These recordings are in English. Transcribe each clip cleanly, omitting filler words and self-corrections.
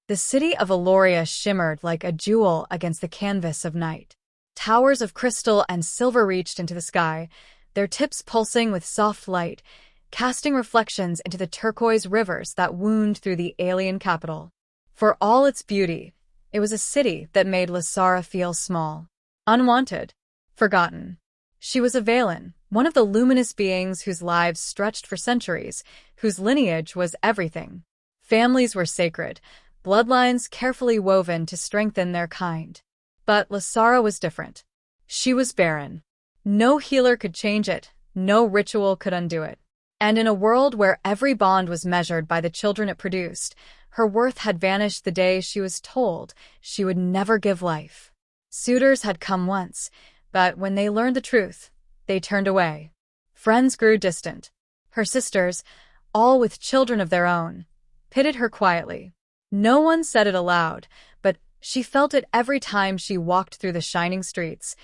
The city of Eloria shimmered like a jewel against the canvas of night. Towers of crystal and silver reached into the sky, their tips pulsing with soft light, casting reflections into the turquoise rivers that wound through the alien capital. For all its beauty, it was a city that made Lasara feel small, unwanted, forgotten. She was a Valen, one of the luminous beings whose lives stretched for centuries, whose lineage was everything. Families were sacred, bloodlines carefully woven to strengthen their kind. But Lasara was different. She was barren. No healer could change it, no ritual could undo it. And in a world where every bond was measured by the children it produced, her worth had vanished the day she was told she would never give life. Suitors had come once, but when they learned the truth, they turned away. Friends grew distant. Her sisters, all with children of their own, pitied her quietly. No one said it aloud, but she felt it every time she walked through the shining streets.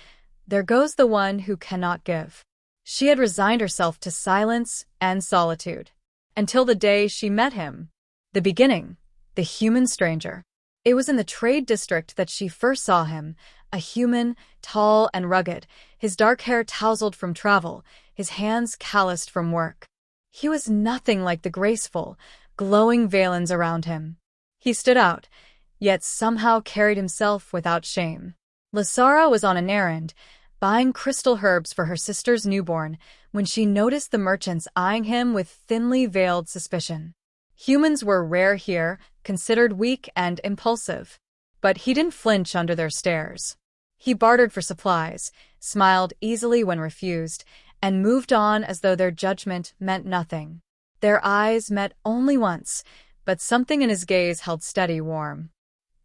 There goes the one who cannot give. She had resigned herself to silence and solitude, until the day she met him. The beginning, the human stranger. It was in the trade district that she first saw him, a human, tall and rugged, his dark hair tousled from travel, his hands calloused from work. He was nothing like the graceful, glowing Valens around him. He stood out, yet somehow carried himself without shame. Lasara was on an errand, buying crystal herbs for her sister's newborn, when she noticed the merchants eyeing him with thinly veiled suspicion. Humans were rare here, considered weak and impulsive. But he didn't flinch under their stares. He bartered for supplies, smiled easily when refused, and moved on as though their judgment meant nothing. Their eyes met only once, but something in his gaze held steady warm.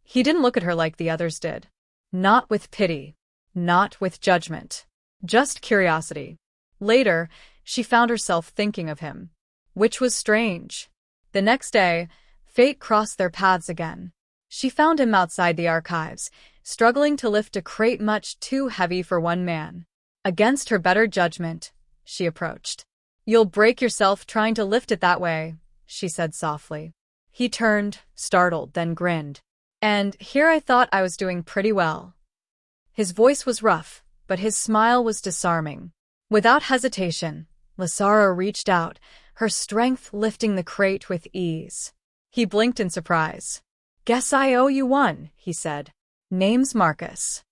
He didn't look at her like the others did. Not with pity. Not with judgment. Just curiosity. Later, she found herself thinking of him. Which was strange. The next day, fate crossed their paths again. She found him outside the archives, struggling to lift a crate much too heavy for one man. Against her better judgment, she approached. "You'll break yourself trying to lift it that way," she said softly. He turned, startled, then grinned. "And here I thought I was doing pretty well." His voice was rough, but his smile was disarming. Without hesitation, Lasara reached out, her strength lifting the crate with ease. He blinked in surprise. "Guess I owe you one," he said. "Name's Marcus."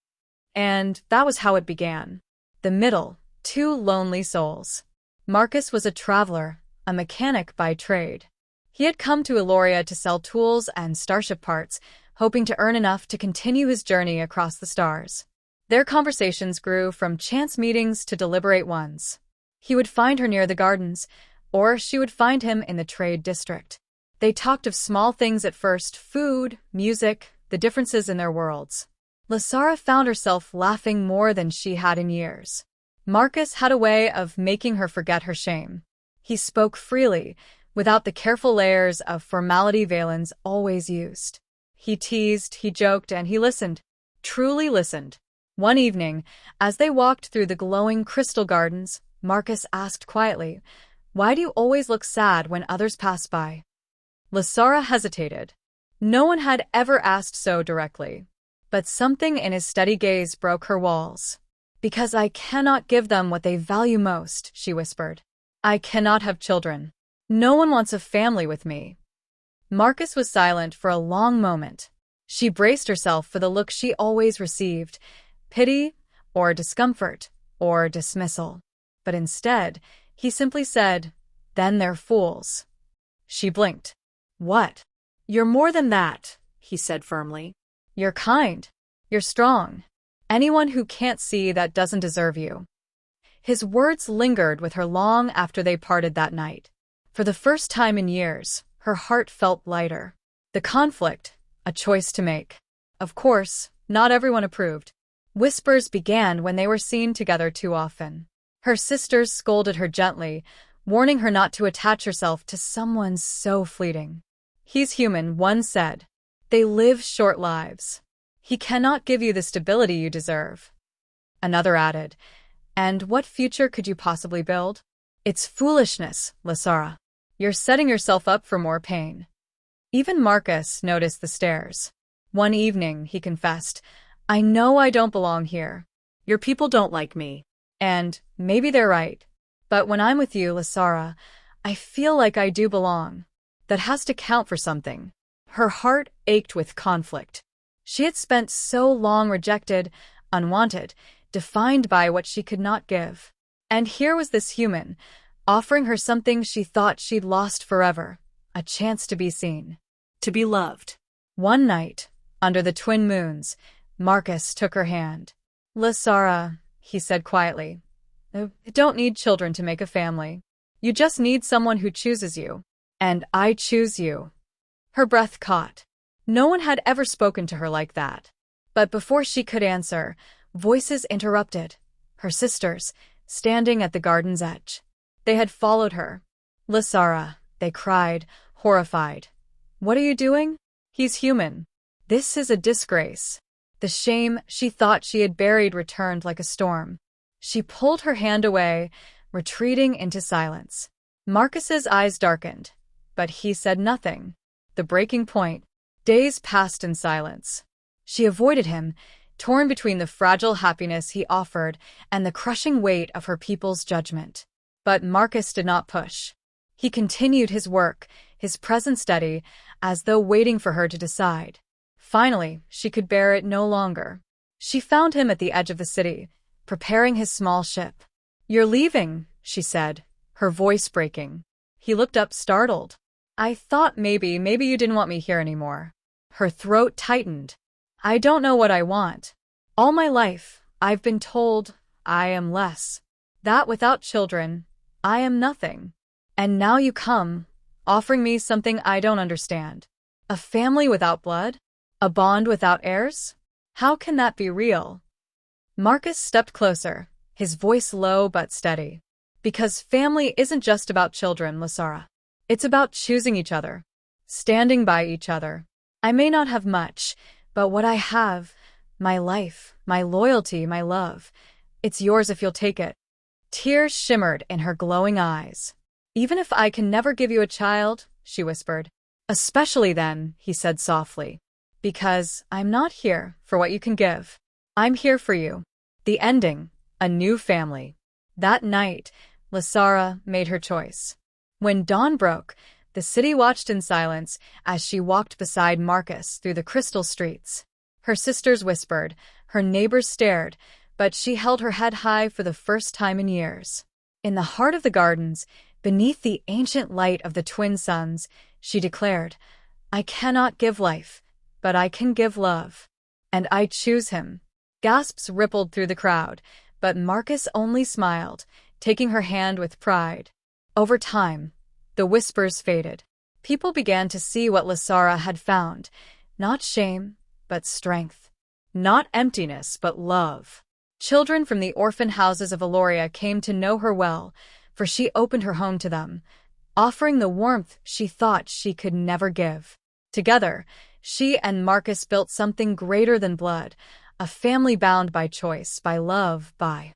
And that was how it began. The middle, two lonely souls. Marcus was a traveler, a mechanic by trade. He had come to Eloria to sell tools and starship parts, hoping to earn enough to continue his journey across the stars. Their conversations grew from chance meetings to deliberate ones. He would find her near the gardens, or she would find him in the trade district. They talked of small things at first: food, music, the differences in their worlds. Lasara found herself laughing more than she had in years. Marcus had a way of making her forget her shame. He spoke freely, without the careful layers of formality Valens always used. He teased, he joked, and he listened. Truly listened. One evening, as they walked through the glowing crystal gardens, Marcus asked quietly, "Why do you always look sad when others pass by?" Lasara hesitated. No one had ever asked so directly. But something in his steady gaze broke her walls. "Because I cannot give them what they value most," she whispered. "I cannot have children. No one wants a family with me." Marcus was silent for a long moment. She braced herself for the look she always received: pity, or discomfort, or dismissal. But instead, he simply said, "Then they're fools." She blinked. "What?" "You're more than that," he said firmly. "You're kind. You're strong. Anyone who can't see that doesn't deserve you." His words lingered with her long after they parted that night. For the first time in years, her heart felt lighter. The conflict, a choice to make. Of course, not everyone approved. Whispers began when they were seen together too often. Her sisters scolded her gently, warning her not to attach herself to someone so fleeting. "He's human," one said. "They live short lives. He cannot give you the stability you deserve." Another added, "And what future could you possibly build?" "It's foolishness, Lasara. You're setting yourself up for more pain." Even Marcus noticed the stares. One evening, he confessed, "I know I don't belong here. Your people don't like me. And maybe they're right. But when I'm with you, Lysara, I feel like I do belong. That has to count for something." Her heart ached with conflict. She had spent so long rejected, unwanted, defined by what she could not give. And here was this human, offering her something she thought she'd lost forever, a chance to be seen, to be loved. One night, under the twin moons, Marcus took her hand. "Lysara," he said quietly, "you don't need children to make a family. You just need someone who chooses you. And I choose you." Her breath caught. No one had ever spoken to her like that. But before she could answer, voices interrupted. Her sisters, standing at the garden's edge. They had followed her. "Lysara," they cried, horrified. "What are you doing? He's human. This is a disgrace." The shame she thought she had buried returned like a storm. She pulled her hand away, retreating into silence. Marcus's eyes darkened, but he said nothing. The breaking point. Days passed in silence. She avoided him, torn between the fragile happiness he offered and the crushing weight of her people's judgment. But Marcus did not push. He continued his work, his presence steady, as though waiting for her to decide. Finally, she could bear it no longer. She found him at the edge of the city, preparing his small ship. "You're leaving," she said, her voice breaking. He looked up startled. "I thought maybe you didn't want me here anymore." Her throat tightened. "I don't know what I want. All my life, I've been told I am less. That without children, I am nothing. And now you come, offering me something I don't understand. A family without blood? A bond without heirs? How can that be real?" Marcus stepped closer, his voice low but steady. "Because family isn't just about children, Lysara. It's about choosing each other, standing by each other. I may not have much, but what I have, my life, my loyalty, my love, it's yours if you'll take it." Tears shimmered in her glowing eyes. "Even if I can never give you a child," she whispered. "Especially then," he said softly. "Because I'm not here for what you can give. I'm here for you. The ending, a new family." That night, Lysara made her choice. When dawn broke, the city watched in silence as she walked beside Marcus through the crystal streets. Her sisters whispered, her neighbors stared, but she held her head high for the first time in years. In the heart of the gardens, beneath the ancient light of the twin suns, she declared, "I cannot give life, but I can give love. And I choose him." Gasps rippled through the crowd, but Marcus only smiled, taking her hand with pride. Over time, the whispers faded. People began to see what Lysara had found, not shame, but strength. Not emptiness, but love. Children from the orphan houses of Eloria came to know her well, for she opened her home to them, offering the warmth she thought she could never give. Together, she and Marcus built something greater than blood, a family bound by choice, by love, by